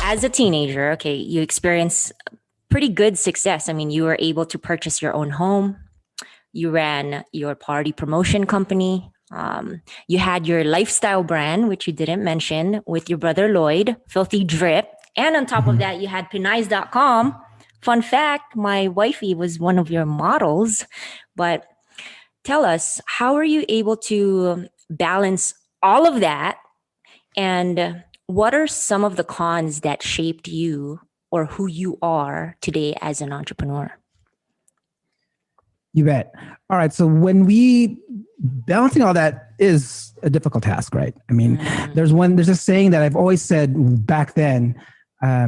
as a teenager, okay, you experienced pretty good success. I mean, you were able to purchase your own home. You ran your party promotion company. You had your lifestyle brand, which you didn't mention, with your brother Lloyd, Filthy Drip. And on top of that, you had Pinies.com. Fun fact, my wifey was one of your models. But tell us, how are you able to balance all of that? And what are some of the cons that shaped you or who you are today as an entrepreneur? You bet. All right. So balancing all that is a difficult task, right? I mean, there's a saying that I've always said back then, a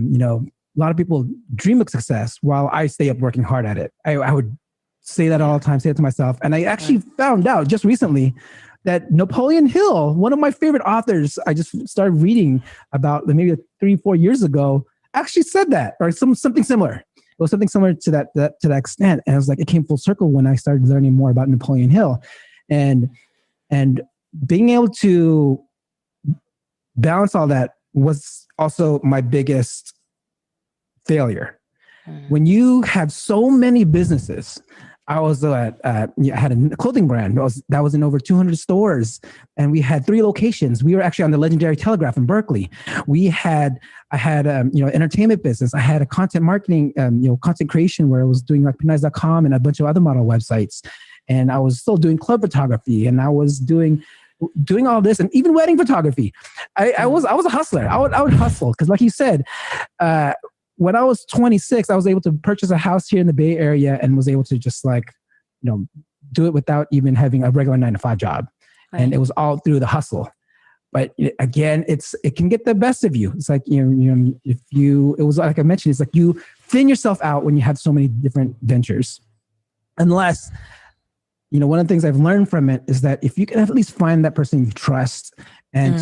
lot of people dream of success while I stay up working hard at it. I would say that all the time, say it to myself. And I actually found out just recently that Napoleon Hill, one of my favorite authors, I just started reading about maybe 3-4 years ago, actually said that, or something similar. It was something similar to that extent. And I was like, it came full circle when I started learning more about Napoleon Hill. And being able to balance all that was also my biggest failure. When you have so many businesses, I was I had a clothing brand that was in over 200 stores, and we had 3 locations. We were actually on the legendary Telegraph in Berkeley. I had entertainment business. I had a content marketing, content creation where I was doing like Pinies.com and a bunch of other model websites, and I was still doing club photography, and I was doing all this, and even wedding photography. I was a hustler. I would hustle because, like you said. When I was 26, I was able to purchase a house here in the Bay Area and was able to just do it without even having a regular 9-to-5 job. Right. And it was all through the hustle. But again, it can get the best of you. It's like, it was like I mentioned, it's like you thin yourself out when you have so many different ventures. Unless, one of the things I've learned from it is that if you can at least find that person you trust and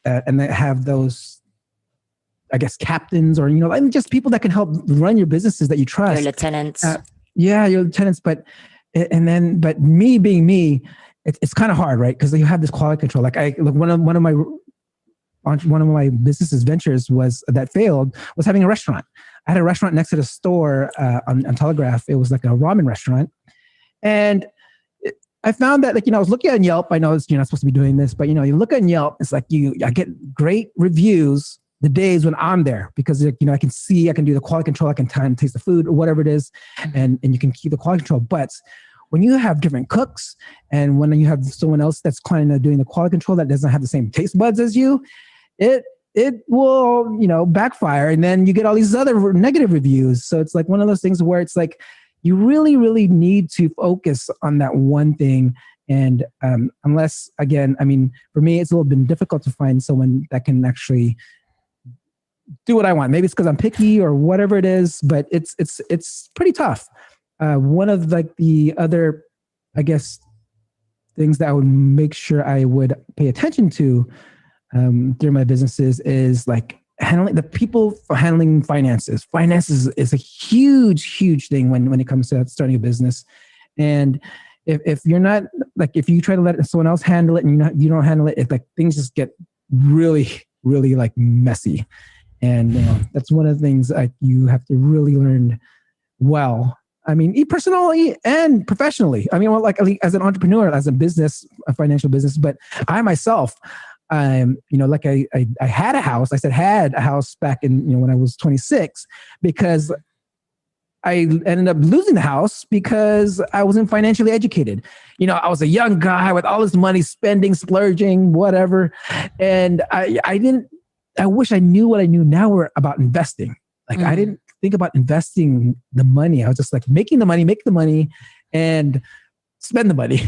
and then have those, I guess, captains or, just people that can help run your businesses that you trust. Your lieutenants. Your lieutenants. But me being me, it's kind of hard, right? Because you have this quality control. Like one of my businesses ventures that failed was having a restaurant. I had a restaurant next to the store on Telegraph. It was like a ramen restaurant. And I found that I was looking on Yelp. I know you're not supposed to be doing this, but you look on Yelp, it's like I get great reviews the days when I'm there because I can do the quality control, I can taste the food or whatever it is, and you can keep the quality control. But when you have different cooks and when you have someone else that's kind of doing the quality control that doesn't have the same taste buds as you, it will backfire, and then you get all these other negative reviews. So it's like one of those things where it's like you really, really need to focus on that one thing. And unless, again, I mean, for me, it's a little bit difficult to find someone that can actually do what I want. Maybe it's because I'm picky or whatever it is, but it's pretty tough. One of the other, I guess, things that I would make sure I would pay attention to during my businesses is handling finances. Finances is a huge thing when it comes to starting a business. And if you're not if you try to let someone else handle it and you don't handle it, it's like things just get really, really messy. And that's one of the things you have to really learn well. I mean, personally and professionally. I mean, as an entrepreneur, as a financial business, but I myself, I had a house. I said had a house back in when I was 26 because I ended up losing the house because I wasn't financially educated. I was a young guy with all this money, spending, splurging, whatever, and I wish I knew what I knew now about investing. I didn't think about investing the money. I was just make the money, and spend the money.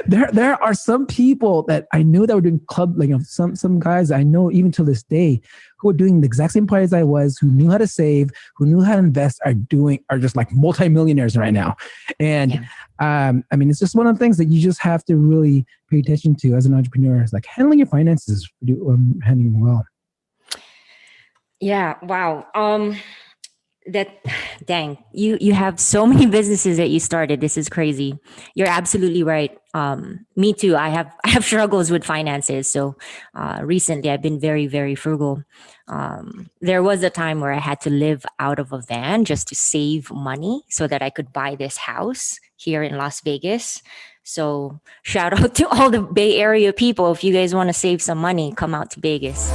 There are some people that I knew that were doing club, some guys I know even to this day who are doing the exact same part as I was, who knew how to save, who knew how to invest, are just multimillionaires right now. And I mean, it's just one of the things that you just have to really pay attention to as an entrepreneur. It's handling your finances, handling well. Yeah. Wow. That dang, you have so many businesses that you started. This is crazy. You're absolutely right. Me too. I have struggles with finances. So recently I've been very, very frugal. There was a time where I had to live out of a van just to save money so that I could buy this house here in Las Vegas. So shout out to all the Bay Area people. If you guys want to save some money, come out to Vegas.